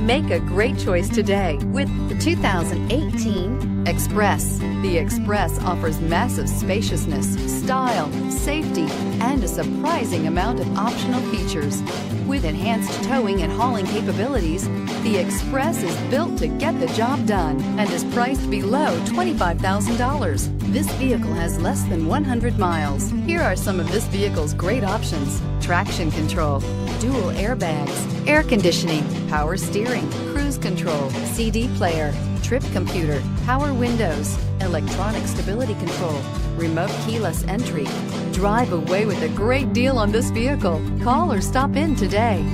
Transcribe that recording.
Make a great choice today with the 2018 Express. The Express offers massive spaciousness, style, safety, and a surprising amount of optional features. With enhanced towing and hauling capabilities, the Express is built to get the job done and is priced below $25,000. This vehicle has less than 100 miles. Here are some of this vehicle's great options: traction control, dual airbags, air conditioning, power steering, cruise control, CD player, trip computer, power windows, electronic stability control, remote keyless entry. Drive away with a great deal on this vehicle. Call or stop in today.